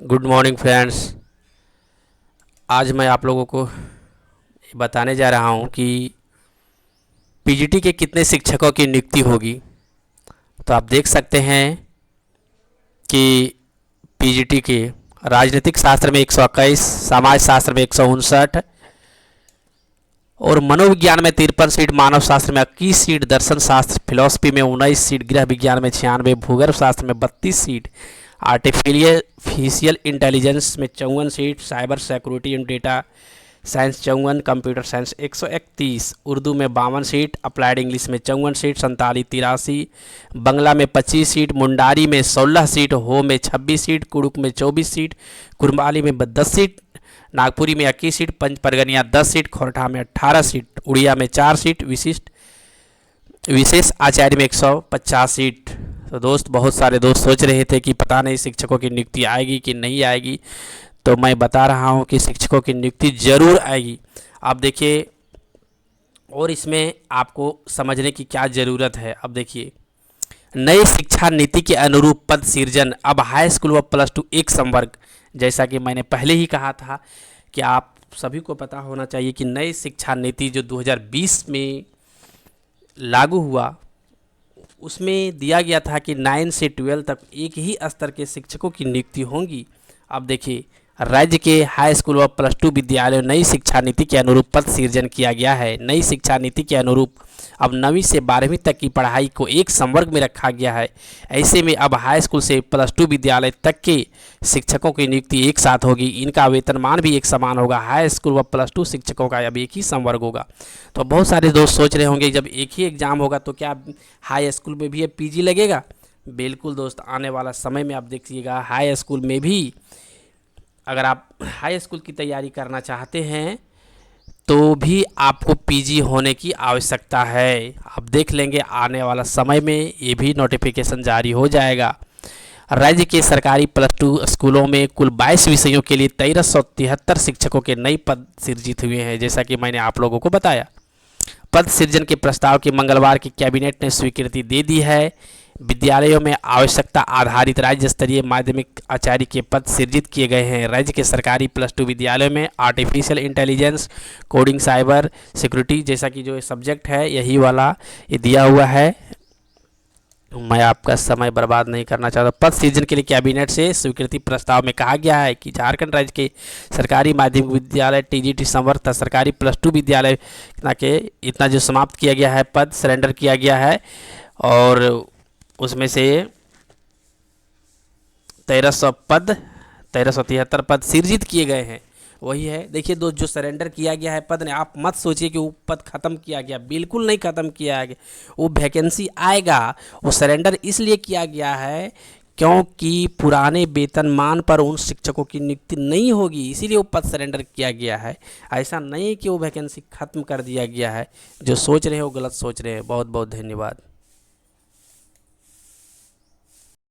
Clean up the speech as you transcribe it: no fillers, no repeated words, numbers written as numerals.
Good morning friends. आज मैं आप लोगों को बताने जा रहा हूं कि पीजीटी के कितने शिक्षकों की नियुक्ति होगी। तो आप देख सकते हैं कि पीजीटी के राजनीतिक शास्त्र में 121, समाज शास्त्र में 159 और मनोविज्ञान में 53 सीट, मानव शास्त्र में 21 सीट, दर्शन शास्त्र फिलॉसफी में 19 सीट, गृह विज्ञान में 96, भूगर्भ शास्त्र में 32 सीट, आर्टिफिशियल इंटेलिजेंस में 54 seat, cyber security and data science 54, computer science 131, Urdu में 52 सीट, अप्लाइड इंग्लिश में 54 सीट, संताली 83, बंगला में 25 सीट, मुंडारी में 16 सीट, हो में 26 सीट, कुड़ुक में 24 सीट, कुरमाली में 10 सीट, नागपुरी में 21 सीट, पंच परगनिया 10 सीट, खोरठा में 18 सीट, उड़िया में 4 सीट, विशेष आचार्य में 150 सीट। तो दोस्त, बहुत सारे दोस्त सोच रहे थे कि पता नहीं शिक्षकों की नियुक्ति आएगी कि नहीं आएगी, तो मैं बता रहा हूं कि शिक्षकों की नियुक्ति जरूर आएगी। आप देखिए, और इसमें आपको समझने की क्या ज़रूरत है। अब देखिए, नई शिक्षा नीति के अनुरूप पद सृजन। अब हाई स्कूल व +2 एक संवर्ग, जैसा कि मैंने पहले ही कहा था कि आप सभी को पता होना चाहिए कि नई शिक्षा नीति जो 2020 में लागू हुआ, उसमें दिया गया था कि 9 से 12 तक एक ही स्तर के शिक्षकों की नियुक्ति होंगी। अब देखिए, राज्य के हाई स्कूल व +2 विद्यालयों नई शिक्षा नीति के अनुरूप पद सृजन किया गया है। नई शिक्षा नीति के अनुरूप अब 9वीं से 12वीं तक की पढ़ाई को एक संवर्ग में रखा गया है। ऐसे में अब हाई स्कूल से +2 विद्यालय तक के शिक्षकों की नियुक्ति एक साथ होगी। इनका वेतनमान भी एक समान होगा। हाई स्कूल व +2 शिक्षकों का अब एक ही संवर्ग होगा। तो बहुत सारे दोस्त सोच रहे होंगे, जब एक ही एग्ज़ाम होगा तो क्या हाई स्कूल में भी अब पीजी लगेगा? बिल्कुल दोस्त, आने वाला समय में आप देखिएगा हाई स्कूल में भी, अगर आप हाई स्कूल की तैयारी करना चाहते हैं तो भी आपको पीजी होने की आवश्यकता है। आप देख लेंगे आने वाला समय में ये भी नोटिफिकेशन जारी हो जाएगा। राज्य के सरकारी +2 स्कूलों में कुल 22 विषयों के लिए 1373 शिक्षकों के नए पद सृजित हुए हैं, जैसा कि मैंने आप लोगों को बताया। पद सृजन के प्रस्ताव की मंगलवार की कैबिनेट ने स्वीकृति दे दी है। विद्यालयों में आवश्यकता आधारित राज्य स्तरीय माध्यमिक आचार्य के पद सृजित किए गए हैं। राज्य के सरकारी +2 विद्यालयों में artificial intelligence, coding, cyber security जैसा कि जो सब्जेक्ट है, यही वाला ये दिया हुआ है। मैं आपका समय बर्बाद नहीं करना चाहता। पद सृजन के लिए कैबिनेट से स्वीकृति प्रस्ताव में कहा गया है कि झारखंड राज्य के सरकारी माध्यमिक विद्यालय टीजीटी संवर्ग तथा सरकारी +2 विद्यालय के इतना जो समाप्त किया गया है, पद सरेंडर किया गया है, और उसमें से 1373 पद सृजित किए गए हैं। वही है, देखिए दोस्त, जो सरेंडर किया गया है पद ने, आप मत सोचिए कि वो पद खत्म किया गया, बिल्कुल नहीं खत्म किया गया। वो वैकेंसी आएगा, वो सरेंडर इसलिए किया गया है क्योंकि पुराने वेतनमान पर उन शिक्षकों की नियुक्ति नहीं होगी, इसीलिए वो पद सरेंडर किया गया है। ऐसा नहीं कि वो वैकेंसी खत्म कर दिया गया है। जो सोच रहे हैं वो गलत सोच रहे हैं। बहुत बहुत धन्यवाद।